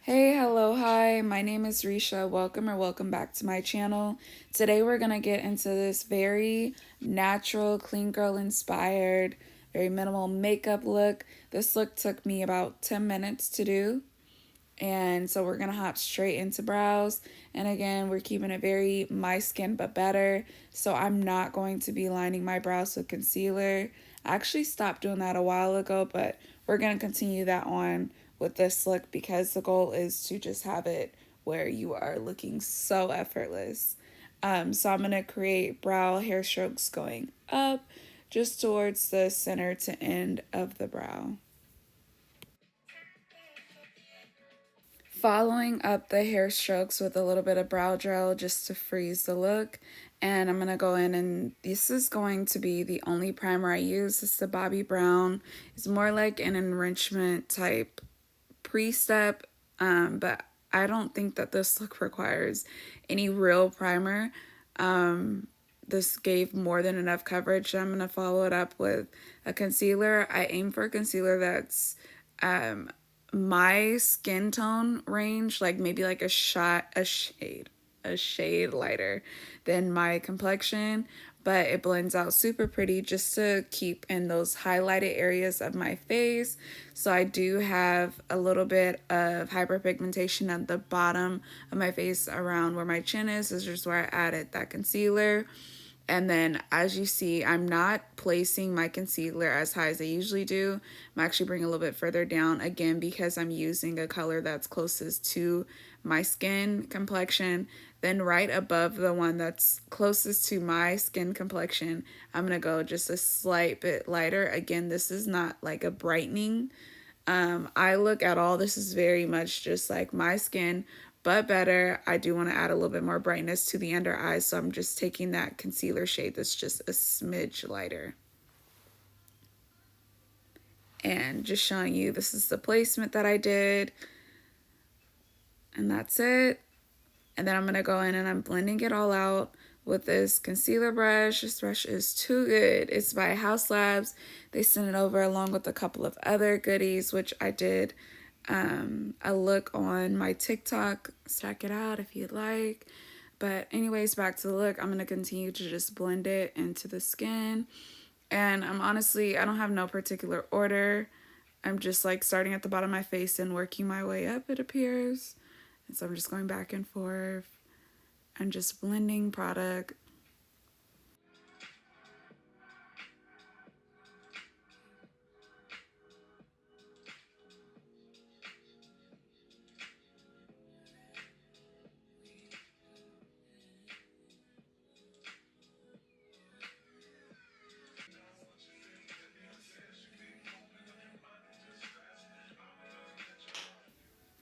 Hey, hello, hi. My name is Risha. Welcome back to my channel. Today we're going to get into this very natural, clean girl inspired, very minimal makeup look. This look took me about 10 minutes to do. And so we're going to hop straight into brows. And again, we're keeping it very my skin but better. So I'm not going to be lining my brows with concealer. I actually stopped doing that a while ago, but we're going to continue that on with this look because the goal is to just have it where you are looking so effortless. So I'm going to create brow hair strokes going up just towards the center to end of the brow. Following up the hair strokes with a little bit of brow gel just to freeze the look. And I'm going to go in and this is going to be the only primer I use. It's the Bobbi Brown. It's more like an enrichment type pre-step, but I don't think that this look requires any real primer. This gave more than enough coverage. I'm going to follow it up with a concealer. I aim for a concealer that's my skin tone range, like maybe like a shade lighter than my complexion, but it blends out super pretty just to keep in those highlighted areas of my face. So I do have a little bit of hyperpigmentation at the bottom of my face around where my chin is. This is where I added that concealer. And then as you see, I'm not placing my concealer as high as I usually do. I'm actually bringing a little bit further down again because I'm using a color that's closest to my skin complexion. Then right above the one that's closest to my skin complexion, I'm going to go just a slight bit lighter. Again, this is not like a brightening eye look at all. This is very much just like my skin, but better. I do want to add a little bit more brightness to the under eyes, so I'm just taking that concealer shade that's just a smidge lighter. And just showing you this is the placement that I did. And that's it. And then I'm going to go in and I'm blending it all out with this concealer brush. This brush is too good. It's by House Labs. They sent it over along with a couple of other goodies, which I did a look on my TikTok. Check it out if you'd like. But anyways, back to the look. I'm going to continue to just blend it into the skin. And I don't have no particular order. I'm just like starting at the bottom of my face and working my way up, it appears. And so I'm just going back and forth and just blending product.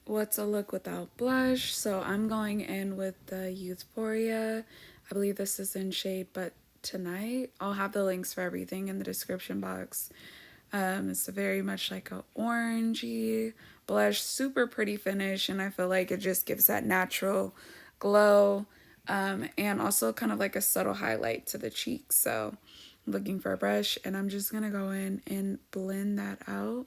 What's a look without blush? So I'm going in with the Youthforia. I believe this is in shade But Tonight. I'll have the links for everything in the description box. It's very much like a orangey blush, super pretty finish, and I feel like it just gives that natural glow, and also kind of like a subtle highlight to the cheeks. So I'm looking for a brush, and I'm just gonna go in and blend that out.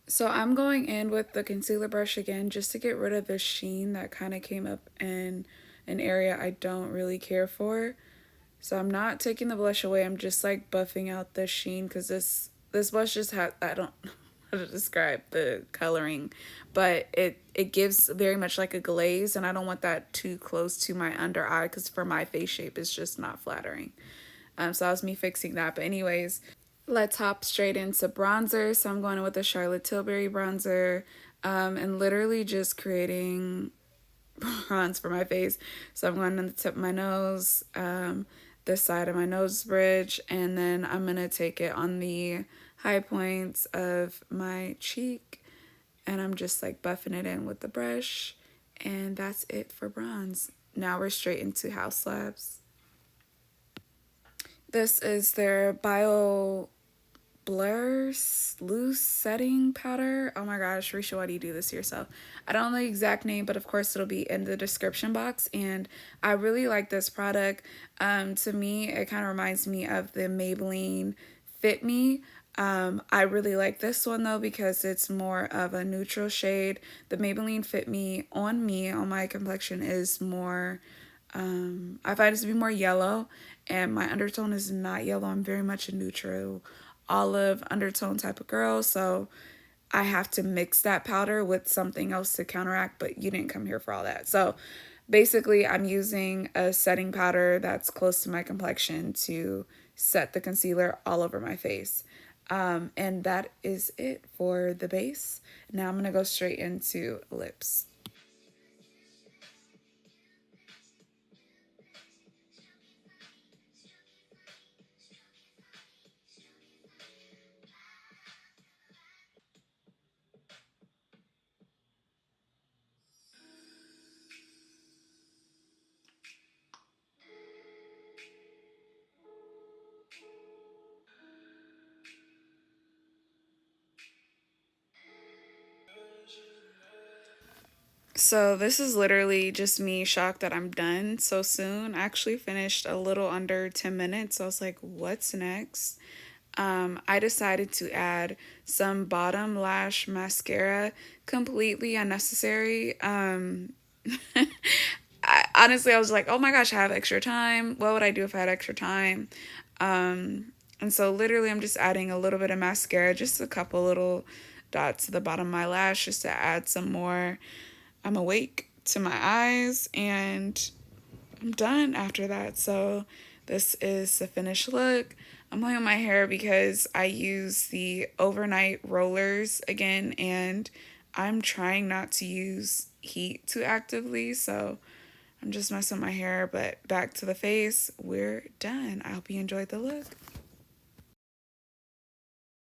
So I'm going in with the concealer brush again just to get rid of the sheen that kind of came up in an area I don't really care for. So I'm not taking the blush away. I'm just like buffing out the sheen because this blush just had, I don't know how to describe the coloring, but it gives very much like a glaze, and I don't want that too close to my under eye because for my face shape it's just not flattering. So that was me fixing that. But anyways, let's hop straight into bronzer. So I'm going in with the Charlotte Tilbury bronzer, and literally just creating bronze for my face. So I'm going on the tip of my nose, this side of my nose bridge, and then I'm going to take it on the high points of my cheek, and I'm just like buffing it in with the brush, and that's it for bronze. Now we're straight into House Labs. This is their Bio Blur Loose Setting Powder. Oh my gosh, Risha, why do you do this to yourself? I don't know the exact name, but of course it'll be in the description box. And I really like this product. To me, it kind of reminds me of the Maybelline Fit Me. I really like this one though because it's more of a neutral shade. The Maybelline Fit Me, on my complexion, is more, I find it to be more yellow, and my undertone is not yellow. I'm very much a neutral olive undertone type of girl, so I have to mix that powder with something else to counteract, but you didn't come here for all that. So basically, I'm using a setting powder that's close to my complexion to set the concealer all over my face. And that is it for the base. Now I'm going to go straight into lips. So this is literally just me shocked that I'm done so soon. I actually finished a little under 10 minutes. So I was like, what's next? I decided to add some bottom lash mascara, completely unnecessary. Honestly, I was like, oh my gosh, I have extra time. What would I do if I had extra time? And so literally I'm just adding a little bit of mascara, just a couple little dots to the bottom of my lash just to add some more I'm awake to my eyes, and I'm done after that. So this is the finished look. I'm playing with my hair because I use the overnight rollers again, and I'm trying not to use heat too actively, so I'm just messing with my hair. But back to the face, we're done. I hope you enjoyed the look.